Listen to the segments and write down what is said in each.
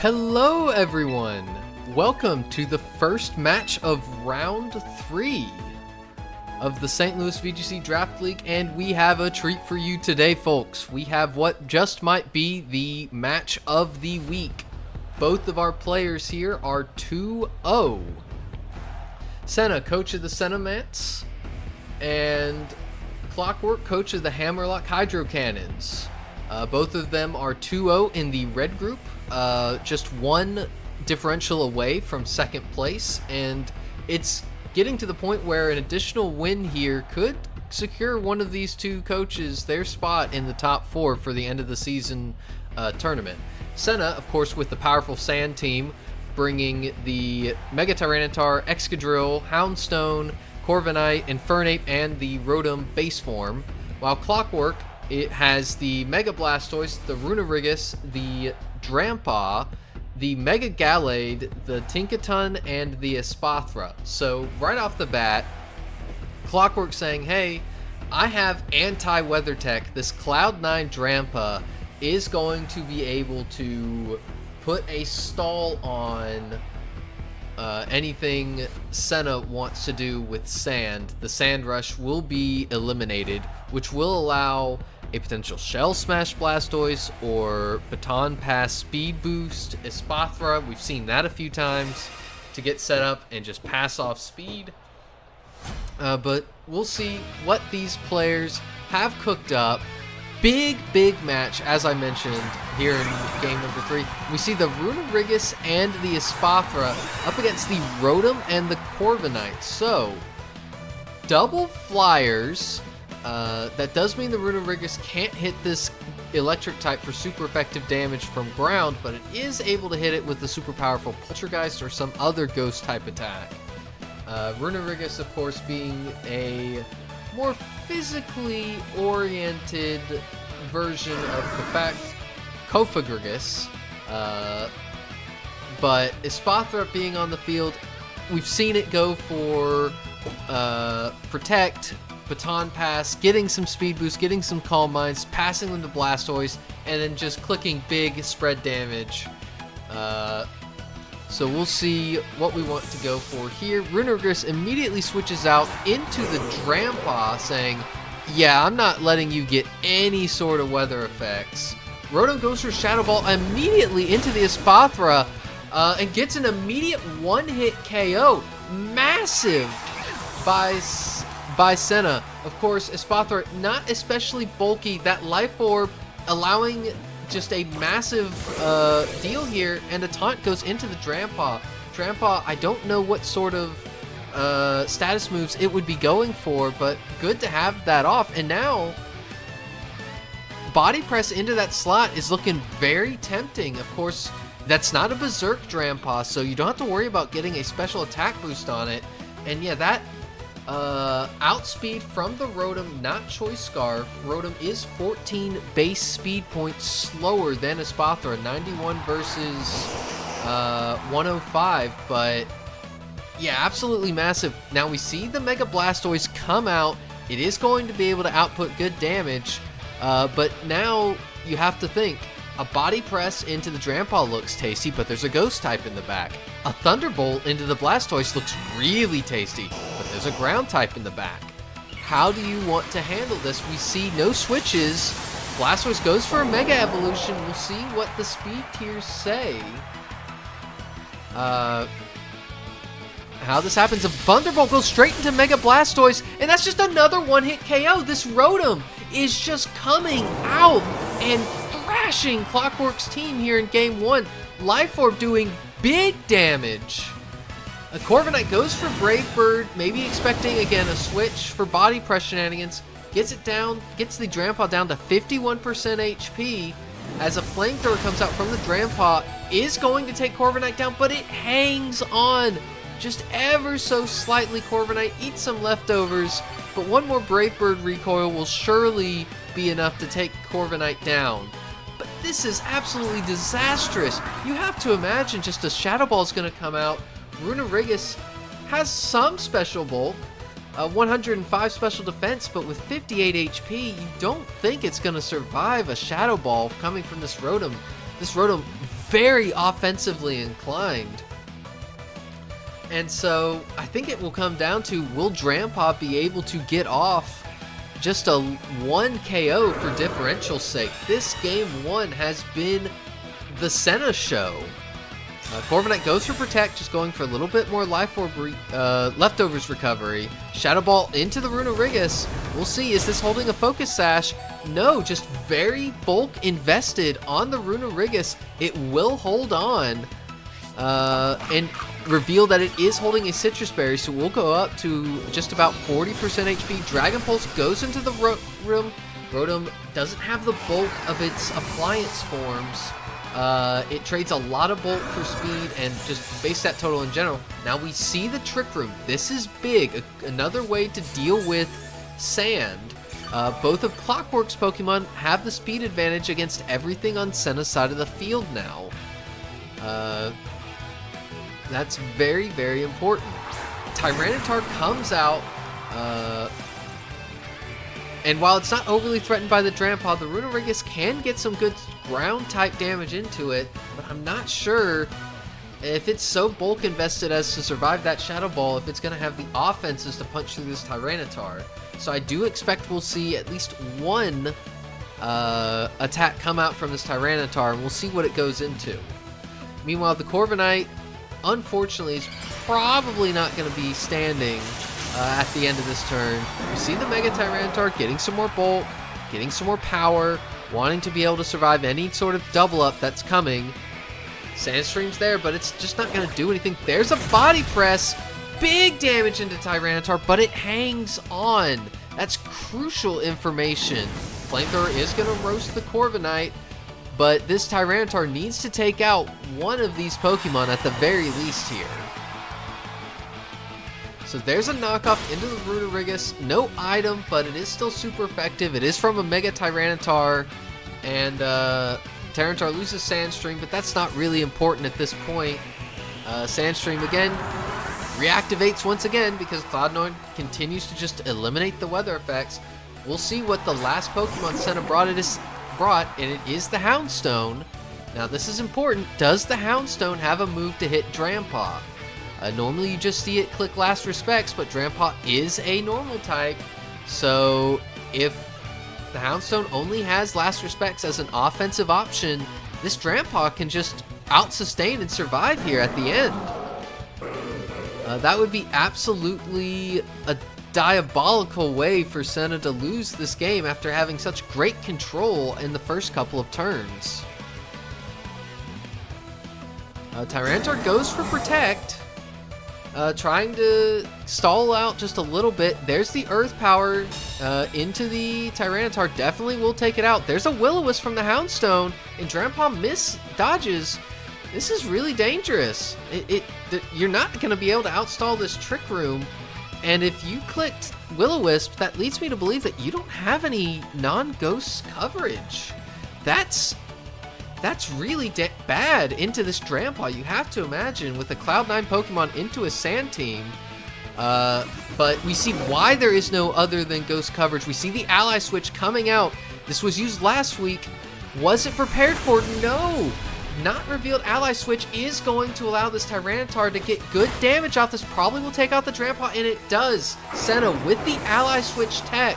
Hello everyone! Welcome to the first match of round 3 of the St. Louis VGC Draft League, and we have a treat for you today, folks. We have what just might be the match of the week. Both of our players here are 2-0. Senna, coach of the Senna Mats, and Clockwork, coach of the Hammerlock Hydro Cannons. Both of them are 2-0 in the red group, just one differential away from second place, and it's getting to the point where an additional win here could secure one of these two coaches their spot in the top 4 for the end of the season tournament. Senna, of course, with the powerful Sand team, bringing the Mega Tyranitar, Excadrill, Houndstone, Corviknight, Infernape, and the Rotom base form, while Clockwork, it has the Mega Blastoise, the Runerigus, the Drampa, the Mega Gallade, the Tinkaton, and the Espathra. So right off the bat, Clockwork saying, hey, I have anti-weather tech. This Cloud9 Drampa is going to be able to put a stall on anything Senna wants to do with sand. The Sand Rush will be eliminated, which will allow a potential Shell Smash Blastoise or Baton Pass Speed Boost Espathra. We've seen that a few times to get set up and just pass off speed. But we'll see what these players have cooked up. Big match, as I mentioned, here in game number 3. We see the Runerigus and the Espathra up against the Rotom and the Corviknight. So, double flyers. That does mean the Runerigus can't hit this electric type for super effective damage from ground, but it is able to hit it with the super powerful Poltergeist or some other ghost type attack. Runerigus, of course, being a more physically oriented version of Corviknight, but Espathra being on the field, we've seen it go for Protect, Baton Pass, getting some Speed Boost, getting some Calm Minds, passing them to Blastoise, and then just clicking big spread damage. So we'll see what we want to go for here. Runerigus immediately switches out into the Drampa, saying, yeah, I'm not letting you get any sort of weather effects. Rotom goes for Shadow Ball immediately into the Espathra, and gets an immediate one-hit KO. Massive by Senna. Of course, Espathra not especially bulky. That Life Orb allowing just a massive deal here, and a taunt goes into the Drampa. Drampa, I don't know what sort of status moves it would be going for, but good to have that off. And now, Body Press into that slot is looking very tempting. Of course, that's not a Berserk Drampa, so you don't have to worry about getting a special attack boost on it. And yeah, that outspeed from the Rotom, not Choice Scarf. Rotom is 14 base speed points slower than Espathra, 91 versus 105, but yeah, absolutely massive. Now we see the Mega Blastoise come out. It is going to be able to output good damage, but now you have to think, a Body Press into the Drampa looks tasty, but there's a Ghost type in the back. A Thunderbolt into the Blastoise looks really tasty, but there's a Ground type in the back. How do you want to handle this? We see no switches. Blastoise goes for a Mega Evolution. We'll see what the speed tiers say. How this happens, a Thunderbolt goes straight into Mega Blastoise, and that's just another one-hit KO. This Rotom is just coming out and thrashing Clockwork's team here in game 1. Life Orb doing big damage. A Corviknight goes for Brave Bird, maybe expecting again a switch for Body Press shenanigans. Gets it down, gets the Drampa down to 51% HP. As a Flamethrower comes out from the Drampa, is going to take Corviknight down, but it hangs on just ever so slightly. Corviknight eats some leftovers, but one more Brave Bird recoil will surely be enough to take Corviknight down. But this is absolutely disastrous. You have to imagine just a Shadow Ball is going to come out. Runerigus has some special bulk, 105 special defense, but with 58 HP, you don't think it's going to survive a Shadow Ball coming from this Rotom. This Rotom very offensively inclined. And so I think it will come down to, will Drampa be able to get off just a 1 KO for differential's sake? This game 1 has been the Senna show. Corviknight goes for Protect, just going for a little bit more Life Orb Leftovers recovery. Shadow Ball into the Runerigus. We'll see, is this holding a Focus Sash? No, just very bulk invested on the Runerigus. It will hold on and reveal that it is holding a Citrus Berry, so we'll go up to just about 40% HP. Dragon Pulse goes into the room. Rotom doesn't have the bulk of its appliance forms. It trades a lot of bulk for speed and just base stat total in general. Now we see the Trick Room. This is big. Another way to deal with sand. Both of Clockwork's Pokemon have the speed advantage against everything on Senna's side of the field now. That's very, very important. Tyranitar comes out, and while it's not overly threatened by the Drampa, the Runerigus can get some good ground-type damage into it, but I'm not sure if it's so bulk invested as to survive that Shadow Ball, if it's going to have the offenses to punch through this Tyranitar. So I do expect we'll see at least one attack come out from this Tyranitar, and we'll see what it goes into. Meanwhile, the Corviknight, unfortunately, is probably not going to be standing at the end of this turn. We see the Mega Tyranitar getting some more bulk, getting some more power, wanting to be able to survive any sort of double up that's coming. Sandstream's there, but it's just not going to do anything. There's a Body Press. Big damage into Tyranitar, but it hangs on. That's crucial information. Flamethrower is going to roast the Corviknight, but this Tyranitar needs to take out one of these Pokemon at the very least here. So there's a knockoff into the Runerigus. No item, but it is still super effective. It is from a Mega Tyranitar, and Tyranitar loses Sandstream, but that's not really important at this point. Sandstream again reactivates once again because Cloud9 continues to just eliminate the weather effects. We'll see what the last Pokemon Senna brought, and it is the Houndstone. Now this is important. Does the Houndstone have a move to hit Drampa? Normally you just see it click Last Respects, but Drampa is a normal type. So if the Houndstone only has Last Respects as an offensive option, this Drampa can just out-sustain and survive here at the end. That would be absolutely a diabolical way for Senna to lose this game after having such great control in the first couple of turns. Tyranitar goes for Protect, trying to stall out just a little bit. There's the Earth Power into the Tyranitar. Definitely will take it out. There's a Will-O-Wisp from the Houndstone, and Drampa dodges. This is really dangerous. You're not going to be able to outstall this Trick Room. And if you clicked Will-O-Wisp, that leads me to believe that you don't have any non-ghost coverage. That's really bad into this Drampa. You have to imagine with a Cloud9 Pokemon into a Sand team. But we see why there is no other than ghost coverage. We see the Ally Switch coming out. This was used last week. Was it prepared for? No. Not revealed Ally Switch is going to allow this Tyranitar to get good damage off this. Probably will take out the Drampa, and it does. Senna, with the Ally Switch tech,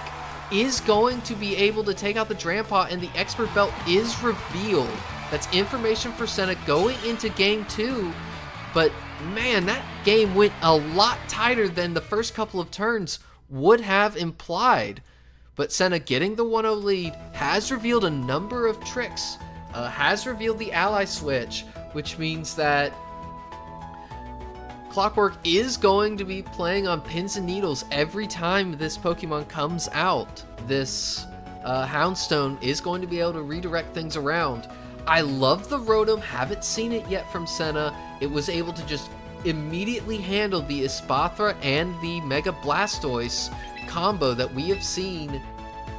is going to be able to take out the Drampa, and the Expert Belt is revealed. That's information for Senna going into Game 2. But, man, that game went a lot tighter than the first couple of turns would have implied. But Senna getting the 1-0 lead has revealed a number of tricks. Has revealed the Ally Switch, which means that Clockwork is going to be playing on pins and needles every time this Pokemon comes out. This Houndstone is going to be able to redirect things around. I love the Rotom, haven't seen it yet from Senna. It was able to just immediately handle the Espathra and the Mega Blastoise combo that we have seen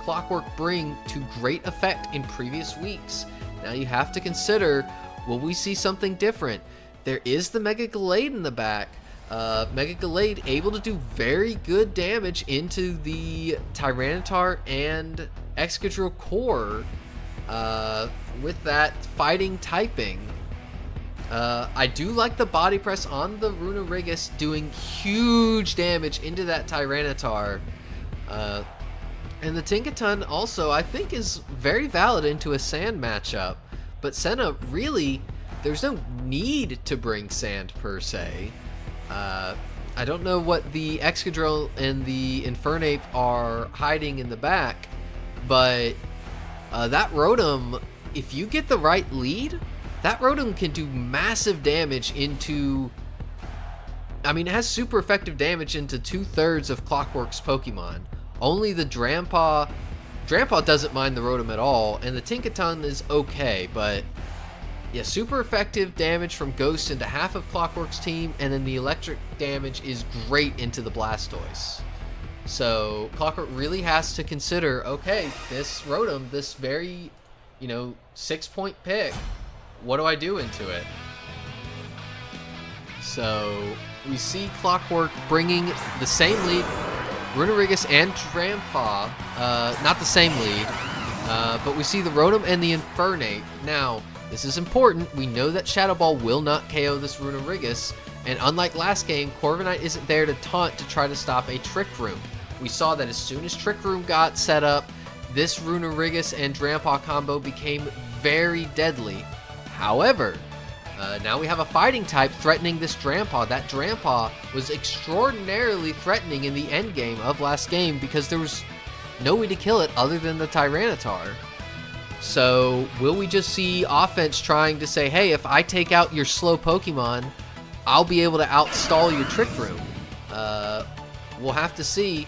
Clockwork bring to great effect in previous weeks. Now you have to consider, will we see something different? There is the Mega Gallade in the back. Mega Gallade able to do very good damage into the Tyranitar and Excadrill core with that fighting typing. I do like the body press on the Runerigus doing huge damage into that Tyranitar. And the Tinkaton also, I think, is very valid into a Sand matchup. But Senna, really, there's no need to bring Sand per se. I don't know what the Excadrill and the Infernape are hiding in the back, but that Rotom, if you get the right lead, that Rotom can do massive damage into... I mean, it has super effective damage into 2/3 of Clockwork's Pokemon. Only the Drampa doesn't mind the Rotom at all, and the Tinkaton is okay, but yeah, super effective damage from Ghost into half of Clockwork's team, and then the electric damage is great into the Blastoise. So Clockwork really has to consider, okay, this Rotom, this very, 6-point pick, what do I do into it? So we see Clockwork bringing the same lead. Runerigus and Drampa, not the same lead, but we see the Rotom and the Infernape. Now, this is important. We know that Shadow Ball will not KO this Runerigus, and unlike last game, Corviknight isn't there to taunt to try to stop a Trick Room. We saw that as soon as Trick Room got set up, this Runerigus and Drampa combo became very deadly. However, now we have a fighting type threatening this Drampa. That Drampa was extraordinarily threatening in the end game of last game because there was no way to kill it other than the Tyranitar. So will we just see offense trying to say, hey, if I take out your slow Pokemon, I'll be able to outstall your Trick Room? We'll have to see.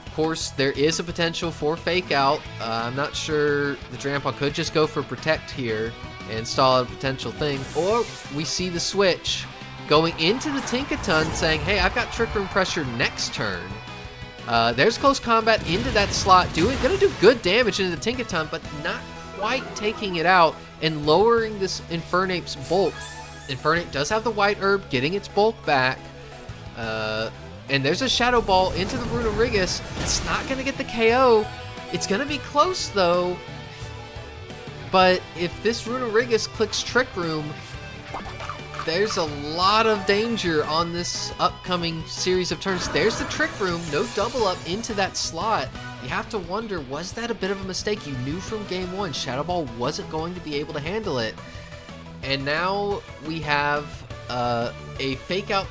Of course, there is a potential for Fake Out. I'm not sure the Drampa could just go for Protect here and stall a potential thing, or we see the switch going into the Tinkaton saying, hey, I've got Trick Room pressure next turn. There's close combat into that slot, gonna do good damage into the Tinkaton, but not quite taking it out and lowering this Infernape's bulk. Infernape does have the White Herb, getting its bulk back, and there's a Shadow Ball into the Runerigus. It's not gonna get the KO. It's gonna be close though. But if this Runerigus clicks Trick Room, there's a lot of danger on this upcoming series of turns. There's the Trick Room, no double up into that slot. You have to wonder, was that a bit of a mistake? You knew from game one Shadow Ball wasn't going to be able to handle it. And now we have a Fake Out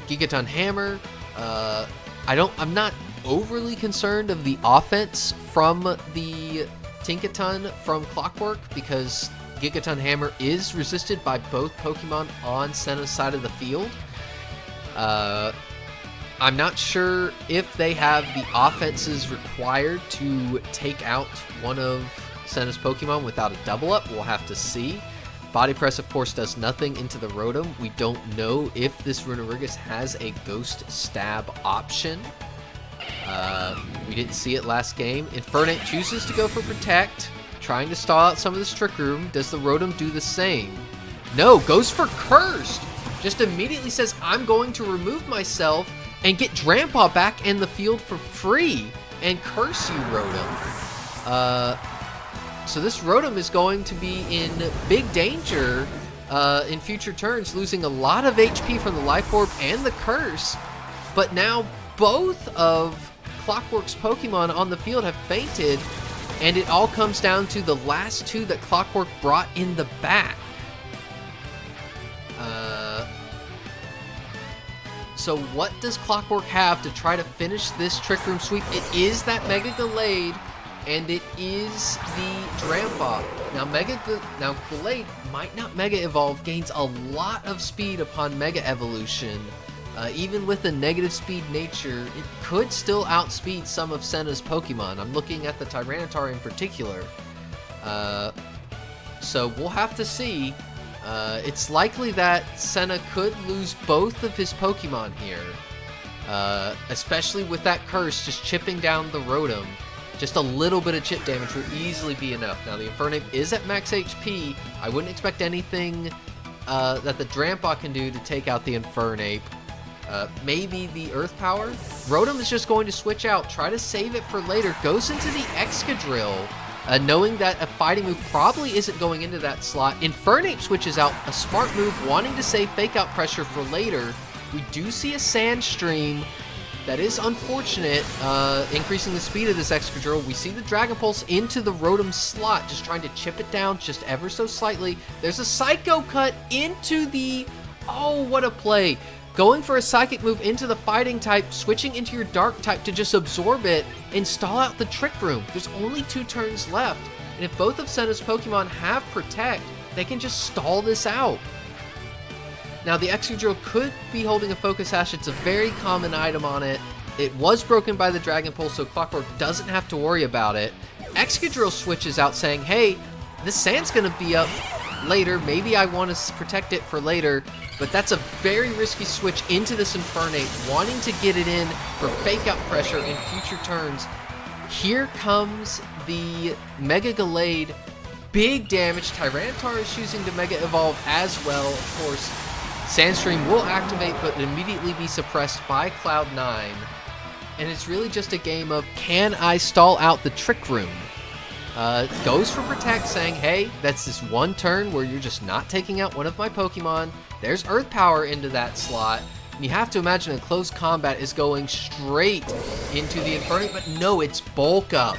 Gigaton Hammer. I'm not overly concerned of the offense from the Tinkaton from Clockwork because Gigaton Hammer is resisted by both Pokemon on Senna's side of the field. I'm not sure if they have the offenses required to take out one of Senna's Pokemon without a double up. We'll have to see. Body Press, of course, does nothing into the Rotom. We don't know if this Runerigus has a Ghost Stab option. We didn't see it last game. Infernape chooses to go for Protect, trying to stall out some of this Trick Room. Does the Rotom do the same? No, goes for Cursed. Just immediately says, I'm going to remove myself and get Drampa back in the field for free and curse you, Rotom. So this Rotom is going to be in big danger in future turns, losing a lot of HP from the Life Orb and the Curse. But now both of Clockwork's Pokemon on the field have fainted, and it all comes down to the last two that Clockwork brought in the back. So what does Clockwork have to try to finish this Trick Room sweep? It is that Mega Gallade, and it is the Drampa. Now Gallade might not Mega Evolve, gains a lot of speed upon Mega Evolution. Even with a negative speed nature, it could still outspeed some of Senna's Pokemon. I'm looking at the Tyranitar in particular. So we'll have to see. It's likely that Senna could lose both of his Pokemon here. Especially with that Curse just chipping down the Rotom. Just a little bit of chip damage will easily be enough. Now the Infernape is at max HP. I wouldn't expect anything that the Drampa can do to take out the Infernape. Maybe the Earth Power. Rotom is just going to switch out, try to save it for later. Goes into the Excadrill. Knowing that a fighting move probably isn't going into that slot, Infernape switches out, a smart move, wanting to save Fake Out pressure for later. We do see a Sand Stream. That is unfortunate, increasing the speed of this Excadrill. We see the Dragon Pulse into the Rotom slot, just trying to chip it down just ever so slightly. There's a Psycho Cut into the... Oh, what a play. Going for a Psychic move into the Fighting type, switching into your Dark type to just absorb it and stall out the Trick Room. There's only 2 turns left, and if both of Senna's Pokemon have Protect, they can just stall this out. Now, the Excadrill could be holding a Focus Sash. It's a very common item on it. It was broken by the Dragon Pulse, so Clockwork doesn't have to worry about it. Excadrill switches out saying, hey, this Sand's going to be up later. Maybe I want to protect it for later, but that's a very risky switch into this Infernape, wanting to get it in for Fake Out pressure in future turns. Here comes the Mega Gallade. Big damage. Tyranitar is choosing to Mega Evolve as well, of course. Sandstream will activate, but immediately be suppressed by Cloud9. And it's really just a game of, can I stall out the Trick Room? Goes for Protect, saying, hey, that's this one turn where you're just not taking out one of my Pokemon. There's Earth Power into that slot. And you have to imagine a close combat is going straight into the Infernape, but no, it's Bulk Up.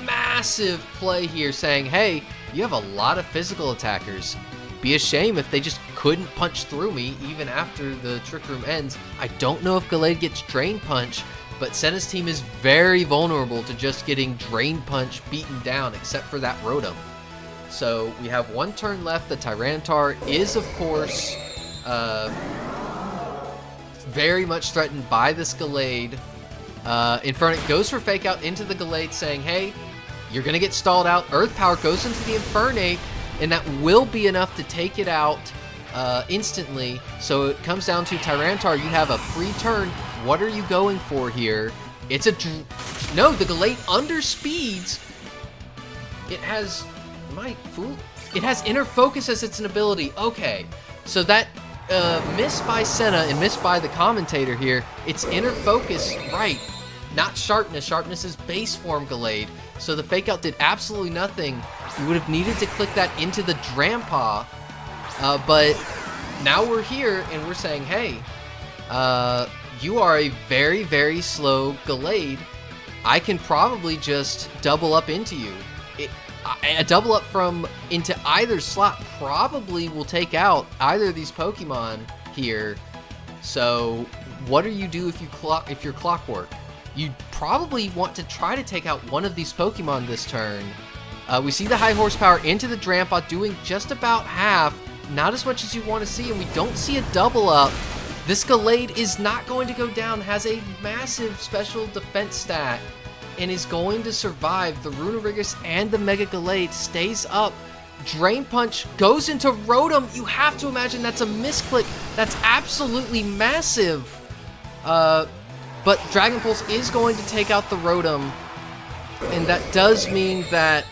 Massive play here, saying, hey, you have a lot of physical attackers. Be a shame if they just couldn't punch through me even after the Trick Room ends. I don't know if Gallade gets Drain Punch, but Senna's team is very vulnerable to just getting Drain Punch beaten down, except for that Rotom. So we have 1 turn left. The Tyranitar is, of course, very much threatened by this Gallade. Infernape goes for Fake Out into the Gallade, saying, hey, you're going to get stalled out. Earth Power goes into the Infernape, and that will be enough to take it out instantly. So it comes down to Tyranitar. You have a free turn. What are you going for here? It's a... No, the Gallade underspeeds. It has... Am I fool? It has Inner Focus as its an ability. Okay, so that miss by Senna and miss by the commentator here. It's Inner Focus, right? Not Sharpness. Sharpness is base form Gallade. So the Fake Out did absolutely nothing. You would have needed to click that into the Drampa, but now we're here and we're saying, hey, you are a very, very slow Gallade. I can probably just double up into you. A double up from into either slot probably will take out either of these Pokemon here. So what do you do if you're Clockwork? You probably want to try to take out one of these Pokemon this turn. We see the high horsepower into the Drampa doing just about half. Not as much as you want to see, and we don't see a double up. This Gallade is not going to go down, has a massive special defense stat, and is going to survive. The Runerigus and the Mega Gallade stays up. Drain Punch goes into Rotom. You have to imagine that's a misclick. That's absolutely massive. But Dragon Pulse is going to take out the Rotom, and that does mean that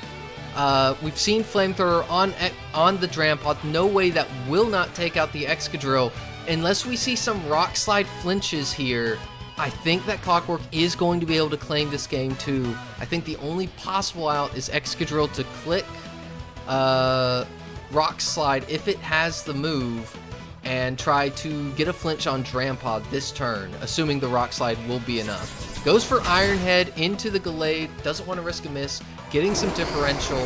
we've seen Flamethrower on the Drampa. No way that will not take out the Excadrill unless we see some Rock Slide flinches here. I think that Clockwork is going to be able to claim this game too. I think the only possible out is Excadrill to click Rock Slide if it has the move and try to get a flinch on Drampa this turn, assuming the Rock Slide will be enough. Goes for Iron Head into the Gallade, doesn't want to risk a miss, getting some differential,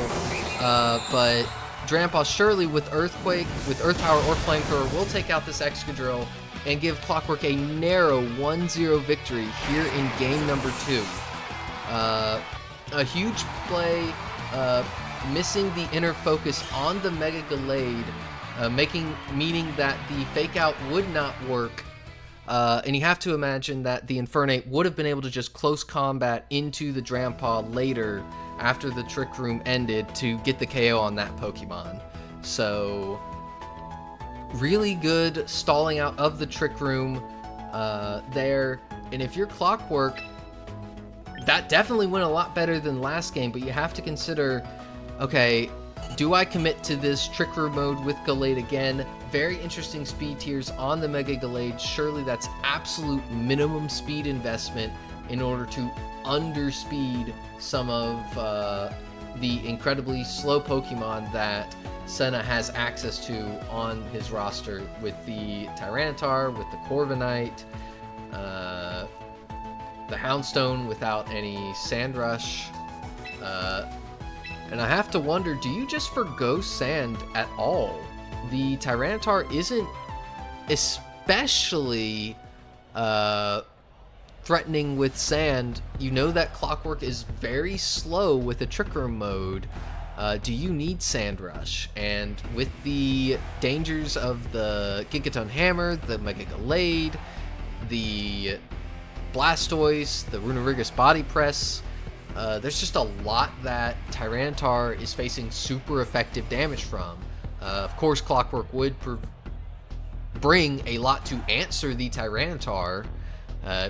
but Drampa surely with Earthquake, with Earth Power or Flamethrower will take out this Excadrill and give Clockwork a narrow 1-0 victory here in game number 2. A huge play, missing the Inner Focus on the Mega Gallade, meaning that the Fake Out would not work. And you have to imagine that the Infernape would have been able to just close combat into the Drampa later after the Trick Room ended to get the KO on that Pokemon. So really good stalling out of the Trick Room there. And if you're Clockwork, that definitely went a lot better than last game, but you have to consider, okay, do I commit to this Trick Room mode with Gallade again? Very interesting speed tiers on the Mega Gallade. Surely that's absolute minimum speed investment in order to underspeed some of the incredibly slow Pokemon that Senna has access to on his roster with the Tyranitar, with the Corviknight, the Houndstone without any Sand Rush. And I have to wonder, do you just forgo Sand at all? The Tyranitar isn't especially threatening with Sand. You know that Clockwork is very slow with a Trick Room mode. Do you need Sand Rush? And with the dangers of the Tinkaton Hammer, the Mega Gallade, the Blastoise, the Runerigus Body Press, there's just a lot that Tyranitar is facing super effective damage from. Of course, Clockwork would bring a lot to answer the Tyranitar.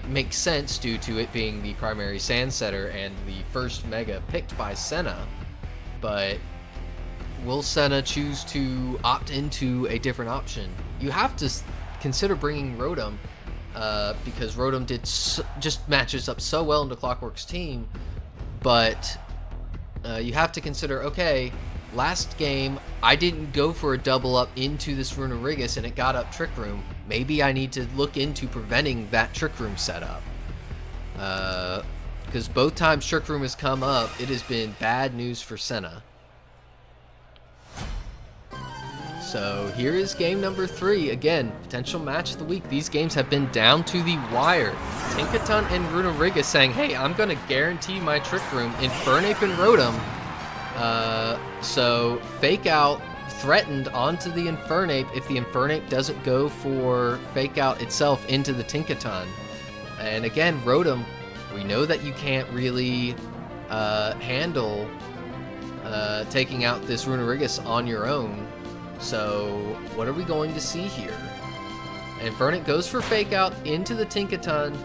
Makes sense due to it being the primary Sand Setter and the first Mega picked by Senna. But will Senna choose to opt into a different option? You have to consider bringing Rotom, because Rotom just matches up so well into Clockwork's team. But you have to consider, okay, last game I didn't go for a double up into this Runerigus and it got up Trick Room. Maybe I need to look into preventing that Trick Room setup. Because both times Trick Room has come up, it has been bad news for Senna. So here is game number 3. Again, potential match of the week. These games have been down to the wire. Tinkaton and Runerigus saying, hey, I'm going to guarantee my Trick Room. Infernape and Rotom. So Fake Out threatened onto the Infernape if the Infernape doesn't go for Fake Out itself into the Tinkaton. And again, Rotom, we know that you can't really handle taking out this Runerigus on your own. So what are we going to see here? Infernape goes for Fake Out into the Tinkaton.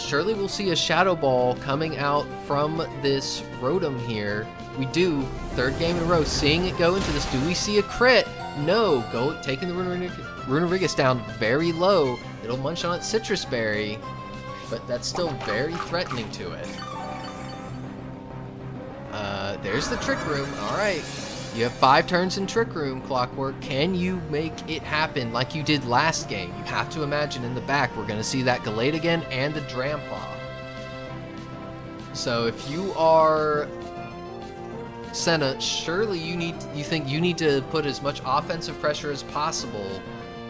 Surely we'll see a Shadow Ball coming out from this Rotom here. We do. Third game in a row, seeing it go into this. Do we see a crit? No. Taking the Runerigus down very low. It'll munch on its Citrus Berry, but that's still very threatening to it. There's the Trick Room. All right. You have 5 turns in Trick Room, Clockwork. Can you make it happen like you did last game? You have to imagine in the back we're going to see that Gallade again and the Drampa. So if you are Senna, surely you think you need to put as much offensive pressure as possible.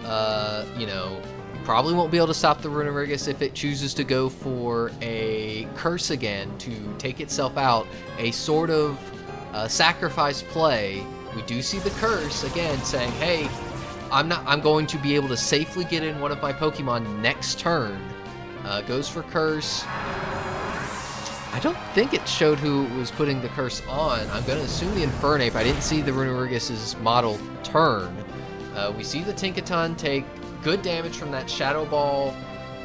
You know, you probably won't be able to stop the Runerigus if it chooses to go for a Curse again to take itself out. A sort of sacrifice play. We do see the Curse again saying, hey, I'm going to be able to safely get in one of my Pokemon next turn. Goes for Curse. I don't think it showed who was putting the Curse on. I'm going to assume the Infernape. I didn't see the Runerigus' model turn. We see the Tinkaton take good damage from that Shadow Ball.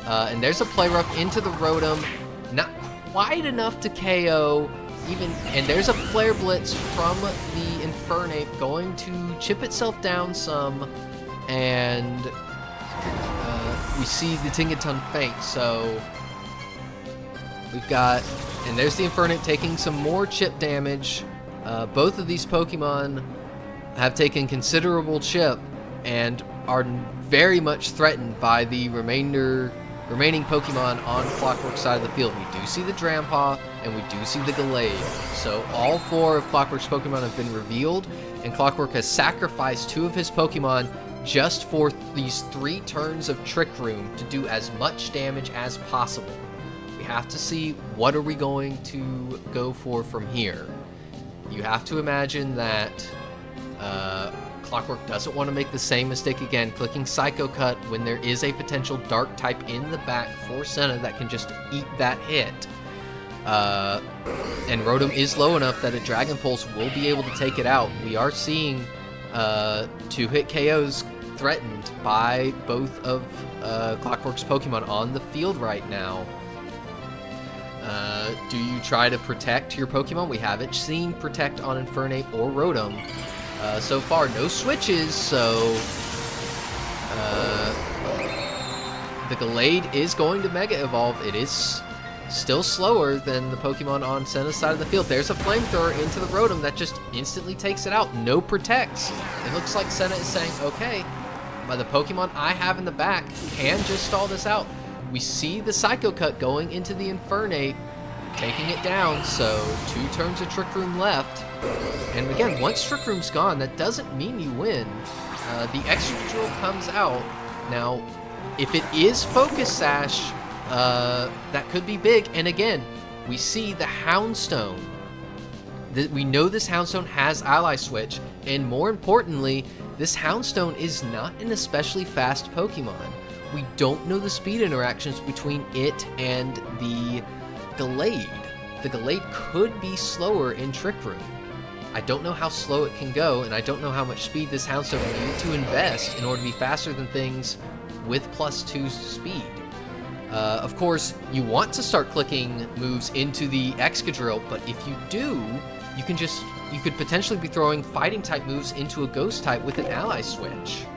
And there's a Play Rough into the Rotom. Not quite enough to KO. And there's a Flare Blitz from the Infernape going to chip itself down some. And we see the Tinkaton faint. So we've got... And there's the Infernape taking some more chip damage. Both of these Pokemon have taken considerable chip and are very much threatened by the remaining Pokemon on Clockwork's side of the field. We do see the Drampa, and we do see the Gallade. So all 4 of Clockwork's Pokemon have been revealed, and Clockwork has sacrificed 2 of his Pokemon just for these 3 turns of Trick Room to do as much damage as possible. We have to see what are we going to go for from here. You have to imagine that Clockwork doesn't want to make the same mistake again, clicking Psycho Cut when there is a potential Dark type in the back for Senna that can just eat that hit. And Rotom is low enough that a Dragon Pulse will be able to take it out. We are seeing 2-hit KOs threatened by both of Clockwork's Pokemon on the field right now. Do you try to protect your Pokemon? We haven't seen Protect on Infernape or Rotom. So far, no switches, so the Gallade is going to Mega Evolve. It is still slower than the Pokemon on Senna's side of the field. There's a Flamethrower into the Rotom that just instantly takes it out. No protects. It looks like Senna is saying, okay, by the Pokemon I have in the back can just stall this out. We see the Psycho Cut going into the Infernape, taking it down, so 2 turns of Trick Room left. And again, once Trick Room's gone, that doesn't mean you win. The Excadrill comes out. Now, if it is Focus Sash, that could be big. And again, we see the Houndstone. We know this Houndstone has Ally Switch, and more importantly, this Houndstone is not an especially fast Pokemon. We don't know the speed interactions between it and the Gallade. The Gallade could be slower in Trick Room. I don't know how slow it can go, and I don't know how much speed this Houndstone will need to invest in order to be faster than things with +2 speed. Of course, you want to start clicking moves into the Excadrill, but if you do, you could potentially be throwing fighting type moves into a ghost type with an ally switch.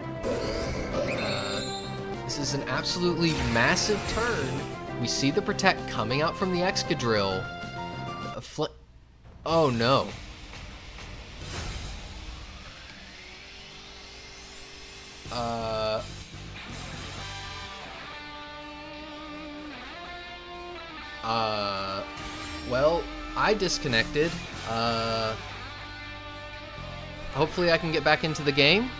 This is an absolutely massive turn. We see the Protect coming out from the Excadrill. Oh no. Well, I disconnected. Hopefully I can get back into the game.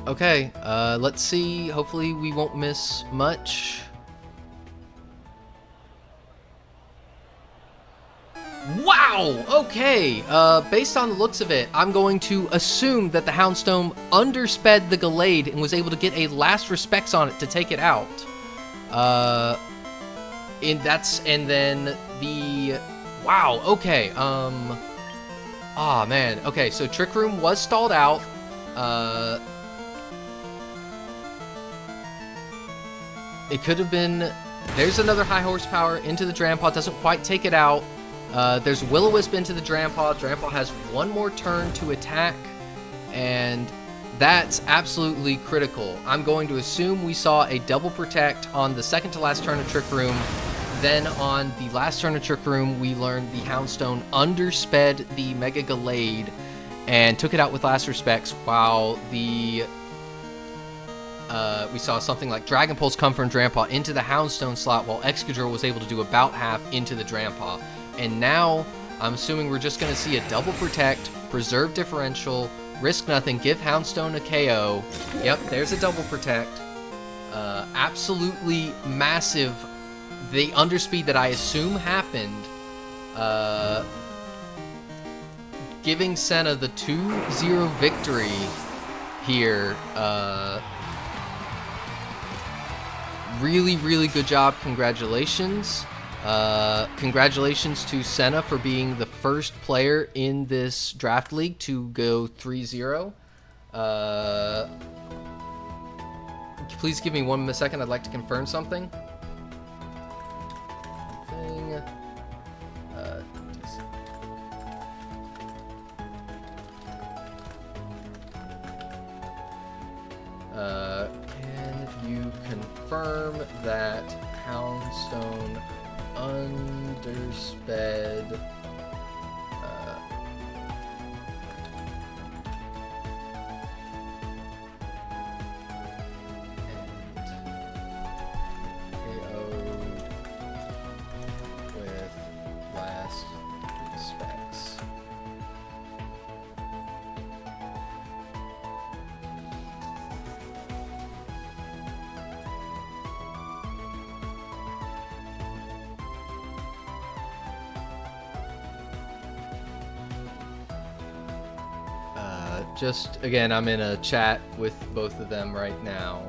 Okay, let's see. Hopefully we won't miss much. Wow! Okay, based on the looks of it, I'm going to assume that the Houndstone undersped the Gallade and was able to get a last respects on it to take it out. And then the... Wow, okay, man. Okay, so Trick Room was stalled out. It could have been... There's another high horsepower into the Drampa. Doesn't quite take it out. There's Will-O-Wisp into the Drampa. Drampa has one more turn to attack, and that's absolutely critical. I'm going to assume we saw a double protect on the second to last turn of Trick Room. Then on the last turn of Trick Room, we learned the Houndstone undersped the Mega Gallade and took it out with last respects, while the... we saw something like Dragon Pulse come from Drampa into the Houndstone slot, while Excadrill was able to do about half into the Drampa. And now, I'm assuming we're just going to see a double protect, preserve differential, risk nothing, give Houndstone a KO. Yep, there's a double protect. Absolutely massive. The underspeed that I assume happened, giving Senna the 2-0 victory here. Really, really good job. Congratulations. Congratulations to Senna for being the first player in this draft league to go 3-0. Please give me 1 second. I'd like to confirm something. Can you confirm that Houndstone undersped and KO'd with last respects? Just, again, I'm in a chat with both of them right now,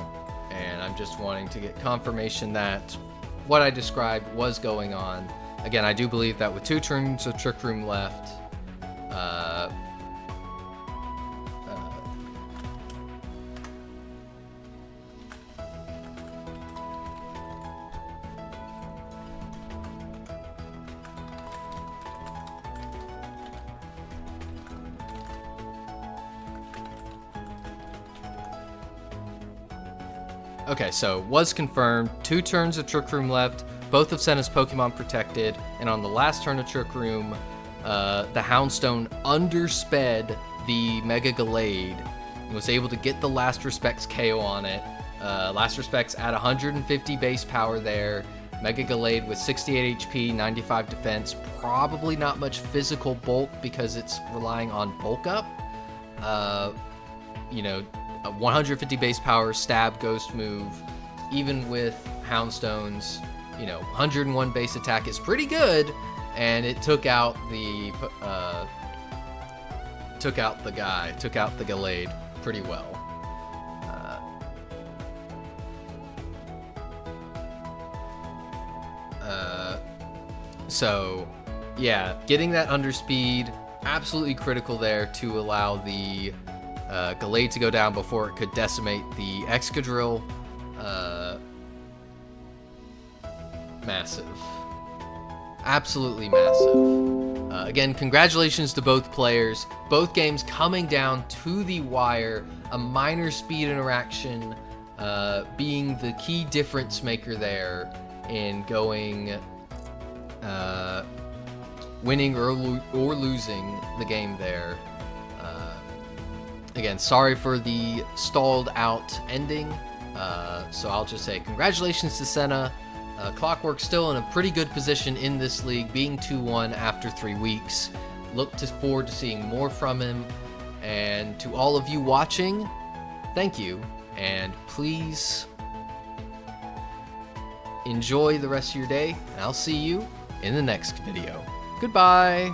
and I'm just wanting to get confirmation that what I described was going on. Again, I do believe that with 2 turns of Trick Room left, Okay, so was confirmed. 2 turns of Trick Room left. Both of Senna's Pokemon protected. And on the last turn of Trick Room, the Houndstone undersped the Mega Gallade and was able to get the Last Respects KO on it. Last Respects at 150 base power there. Mega Gallade with 68 HP, 95 defense. Probably not much physical bulk because it's relying on bulk up. You know, 150 base power, stab, ghost move. Even with Houndstone's, 101 base attack is pretty good. And it took out the Gallade pretty well. So yeah, getting that underspeed, absolutely critical there to allow the Gallade to go down before it could decimate the Excadrill. Massive. Absolutely massive. Again, congratulations to both players. Both games coming down to the wire. A minor speed interaction being the key difference maker there in going winning or losing the game there. Again, sorry for the stalled out ending. So I'll just say congratulations to Senna. Clockwork still in a pretty good position in this league, being 2-1 after 3 weeks. Look forward to seeing more from him. And to all of you watching, thank you. And please enjoy the rest of your day. And I'll see you in the next video. Goodbye.